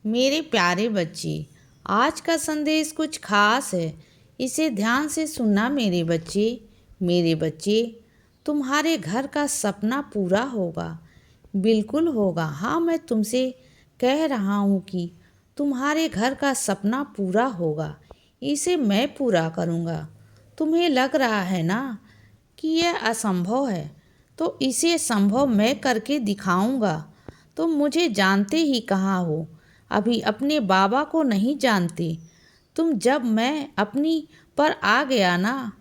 मेरे प्यारे बच्चे, आज का संदेश कुछ खास है। इसे ध्यान से सुनना मेरे बच्चे। मेरे बच्चे, तुम्हारे घर का सपना पूरा होगा। बिल्कुल होगा। हाँ, मैं तुमसे कह रहा हूँ कि तुम्हारे घर का सपना पूरा होगा। इसे मैं पूरा करूँगा। तुम्हें लग रहा है ना कि यह असंभव है, तो इसे संभव मैं करके दिखाऊंगा। तुम मुझे जानते ही कहाँ हो, अभी अपने बाबा को नहीं जानते। तुम जब मैं अपनी पर आ गया ना,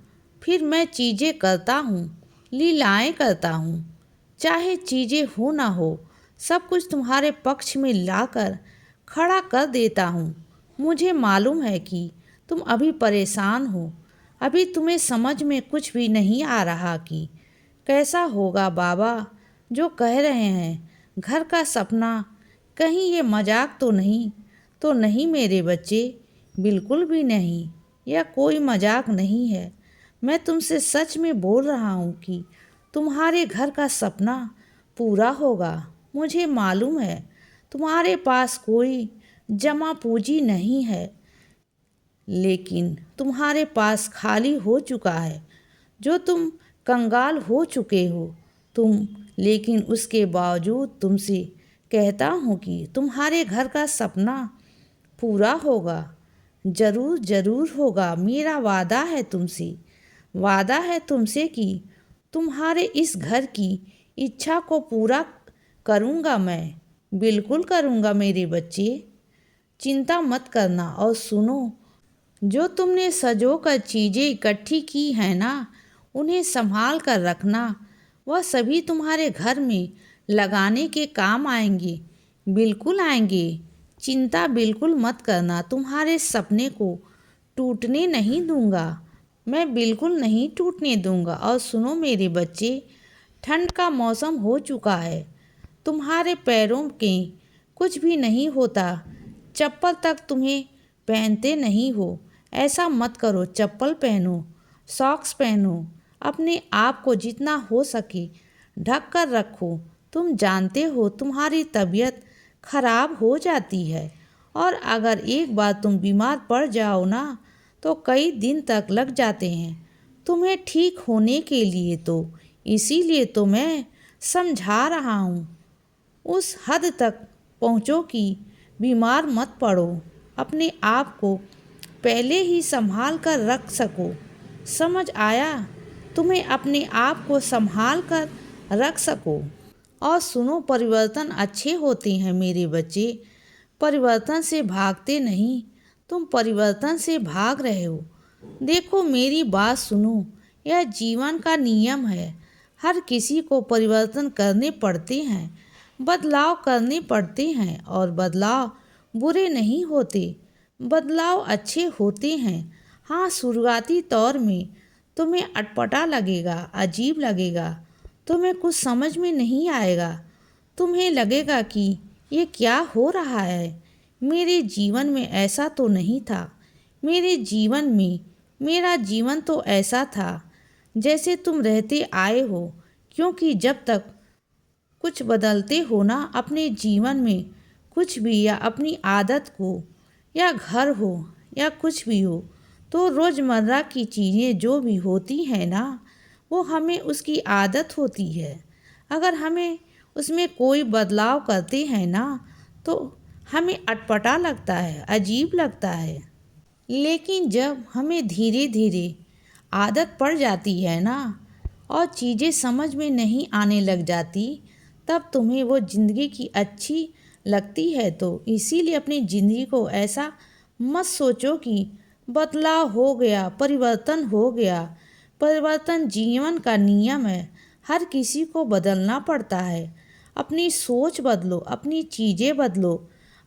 फिर मैं चीज़ें करता हूँ, लीलाएं करता हूँ। चाहे चीज़ें हो ना हो, सब कुछ तुम्हारे पक्ष में लाकर खड़ा कर देता हूँ। मुझे मालूम है कि तुम अभी परेशान हो। अभी तुम्हें समझ में कुछ भी नहीं आ रहा कि कैसा होगा। बाबा जो कह रहे हैं घर का सपना, कहीं ये मजाक तो नहीं मेरे बच्चे, बिल्कुल भी नहीं। यह कोई मजाक नहीं है। मैं तुमसे सच में बोल रहा हूँ कि तुम्हारे घर का सपना पूरा होगा। मुझे मालूम है तुम्हारे पास कोई जमा पूंजी नहीं है, लेकिन तुम्हारे पास खाली हो चुका है, जो तुम कंगाल हो चुके हो तुम। लेकिन उसके बावजूद तुमसे कहता हूँ कि तुम्हारे घर का सपना पूरा होगा। ज़रूर ज़रूर होगा। मेरा वादा है तुमसे, वादा है तुमसे कि तुम्हारे इस घर की इच्छा को पूरा करूँगा। मैं बिल्कुल करूँगा मेरे बच्चे। चिंता मत करना और सुनो, जो तुमने सजो कर चीज़ें इकट्ठी की हैं ना, उन्हें संभाल कर रखना। वह सभी तुम्हारे घर में लगाने के काम आएंगे। बिल्कुल आएंगे। चिंता बिल्कुल मत करना। तुम्हारे सपने को टूटने नहीं दूंगा। मैं बिल्कुल नहीं टूटने दूंगा। और सुनो मेरे बच्चे, ठंड का मौसम हो चुका है। तुम्हारे पैरों के कुछ भी नहीं होता। चप्पल तक तुम्हें पहनते नहीं हो। ऐसा मत करो। चप्पल पहनो, सॉक्स पहनो। अपने आप को जितना हो सके ढक कर रखो। तुम जानते हो तुम्हारी तबीयत खराब हो जाती है, और अगर एक बार तुम बीमार पड़ जाओ ना, तो कई दिन तक लग जाते हैं तुम्हें ठीक होने के लिए। तो इसीलिए तो मैं समझा रहा हूँ, उस हद तक पहुँचो कि बीमार मत पड़ो। अपने आप को पहले ही संभाल कर रख सको। समझ आया? तुम्हें अपने आप को संभाल कर रख सको। और सुनो, परिवर्तन अच्छे होते हैं मेरे बच्चे। परिवर्तन से भागते नहीं, तुम परिवर्तन से भाग रहे हो। देखो मेरी बात सुनो, यह जीवन का नियम है। हर किसी को परिवर्तन करने पड़ते हैं, बदलाव करने पड़ते हैं। और बदलाव बुरे नहीं होते, बदलाव अच्छे होते हैं। हाँ, शुरुआती तौर में तुम्हें अटपटा लगेगा, अजीब लगेगा। तुम्हें कुछ समझ में नहीं आएगा। तुम्हें लगेगा कि ये क्या हो रहा है। मेरे जीवन में ऐसा तो नहीं था। मेरे जीवन में मेरा जीवन तो ऐसा था जैसे तुम रहते आए हो। क्योंकि जब तक कुछ बदलते हो ना अपने जीवन में, कुछ भी, या अपनी आदत को, या घर हो, या कुछ भी हो, तो रोज़मर्रा की चीज़ें जो भी होती हैं ना, वो हमें उसकी आदत होती है। अगर हमें उसमें कोई बदलाव करते हैं ना, तो हमें अटपटा लगता है, अजीब लगता है। लेकिन जब हमें धीरे धीरे आदत पड़ जाती है ना, और चीज़ें समझ में नहीं आने लग जाती, तब तुम्हें वो ज़िंदगी की अच्छी लगती है। तो इसीलिए अपनी ज़िंदगी को ऐसा मत सोचो कि बदलाव हो गया, परिवर्तन हो गया। परिवर्तन जीवन का नियम है। हर किसी को बदलना पड़ता है। अपनी सोच बदलो, अपनी चीज़ें बदलो,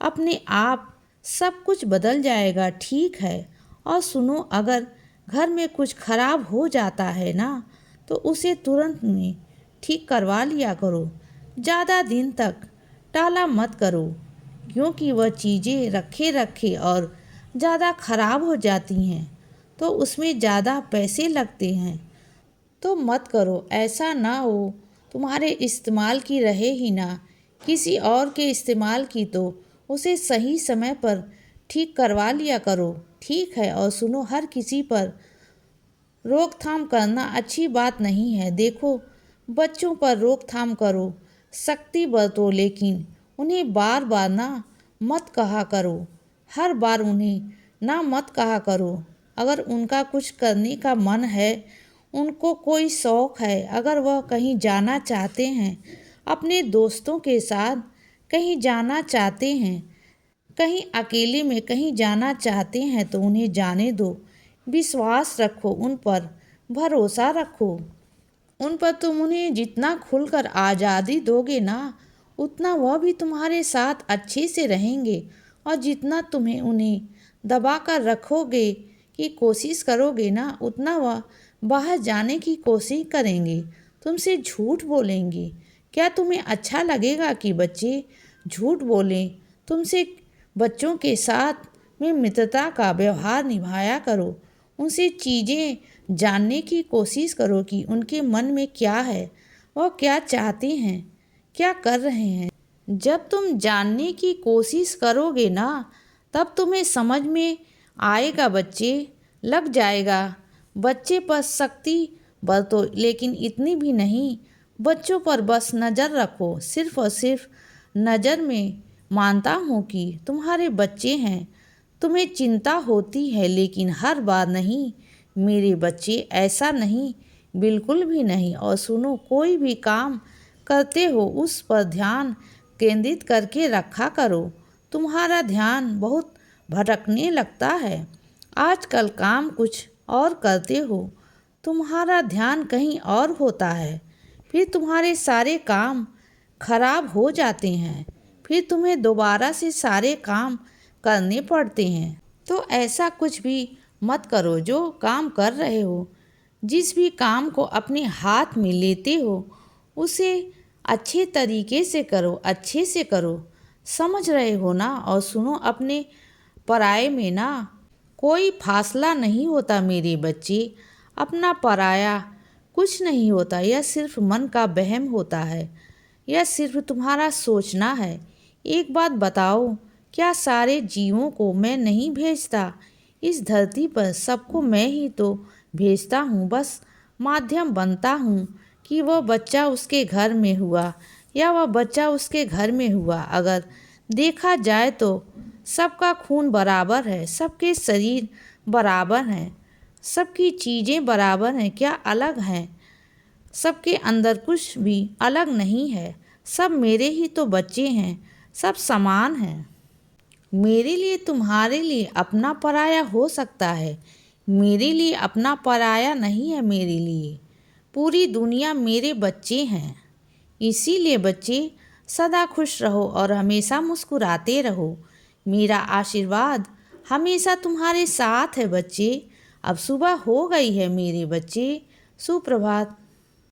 अपने आप सब कुछ बदल जाएगा। ठीक है? और सुनो, अगर घर में कुछ खराब हो जाता है ना, तो उसे तुरंत में ठीक करवा लिया करो। ज़्यादा दिन तक टाला मत करो, क्योंकि वह चीज़ें रखे रखे और ज़्यादा खराब हो जाती हैं, तो उसमें ज़्यादा पैसे लगते हैं। तो मत करो। ऐसा ना हो तुम्हारे इस्तेमाल की रहे ही ना, किसी और के इस्तेमाल की तो उसे सही समय पर ठीक करवा लिया करो। ठीक है, और सुनो, हर किसी पर रोकथाम करना अच्छी बात नहीं है। देखो, बच्चों पर रोकथाम करो, सख्ती बरतो, लेकिन उन्हें बार बार ना मत कहा करो। हर बार उन्हें ना मत कहा करो। अगर उनका कुछ करने का मन है, उनको कोई शौक़ है, अगर वह कहीं जाना चाहते हैं, अपने दोस्तों के साथ कहीं जाना चाहते हैं, कहीं अकेले में कहीं जाना चाहते हैं, तो उन्हें जाने दो। विश्वास रखो, उन पर भरोसा रखो। उन पर तुम उन्हें जितना खुलकर आज़ादी दोगे ना, उतना वह भी तुम्हारे साथ अच्छे से रहेंगे। और जितना तुम्हें उन्हें दबा कर रखोगे की कोशिश करोगे ना, उतना वह बाहर जाने की कोशिश करेंगे, तुमसे झूठ बोलेंगे। क्या तुम्हें अच्छा लगेगा कि बच्चे झूठ बोलें तुमसे? बच्चों के साथ में मित्रता का व्यवहार निभाया करो। उनसे चीज़ें जानने की कोशिश करो कि उनके मन में क्या है, वह क्या चाहते हैं, क्या कर रहे हैं। जब तुम जानने की कोशिश करोगे ना, तब तुम्हें समझ में आएगा, बच्चे लग जाएगा। बच्चे पर सख्ती बरतो, लेकिन इतनी भी नहीं। बच्चों पर बस नज़र रखो, सिर्फ और सिर्फ नज़र में। मानता हूँ कि तुम्हारे बच्चे हैं, तुम्हें चिंता होती है, लेकिन हर बार नहीं मेरे बच्चे, ऐसा नहीं, बिल्कुल भी नहीं। और सुनो, कोई भी काम करते हो उस पर ध्यान केंद्रित करके रखा करो। तुम्हारा ध्यान बहुत भटकने लगता है। आजकल काम कुछ और करते हो, तुम्हारा ध्यान कहीं और होता है, फिर तुम्हारे सारे काम खराब हो जाते हैं। फिर तुम्हें दोबारा से सारे काम करने पड़ते हैं। तो ऐसा कुछ भी मत करो। जो काम कर रहे हो, जिस भी काम को अपने हाथ में लेते हो, उसे अच्छे तरीके से करो, अच्छे से करो। समझ रहे हो ना? और सुनो, अपने पराये में ना कोई फासला नहीं होता मेरे बच्चे। अपना पराया कुछ नहीं होता। यह सिर्फ मन का वहम होता है। यह सिर्फ तुम्हारा सोचना है। एक बात बताओ, क्या सारे जीवों को मैं नहीं भेजता? इस धरती पर सबको मैं ही तो भेजता हूँ। बस माध्यम बनता हूँ कि वह बच्चा उसके घर में हुआ या वह बच्चा उसके घर में हुआ। अगर देखा जाए तो सबका खून बराबर है, सबके शरीर बराबर हैं, सबकी चीज़ें बराबर हैं। क्या अलग हैं? सबके अंदर कुछ भी अलग नहीं है। सब मेरे ही तो बच्चे हैं, सब समान हैं। मेरे लिए तुम्हारे लिए अपना पराया हो सकता है, मेरे लिए अपना पराया नहीं है। मेरे लिए पूरी दुनिया मेरे बच्चे हैं। इसीलिए बच्चे, सदा खुश रहो और हमेशा मुस्कुराते रहो। मेरा आशीर्वाद हमेशा तुम्हारे साथ है बच्चे। अब सुबह हो गई है मेरे बच्चे। सुप्रभात।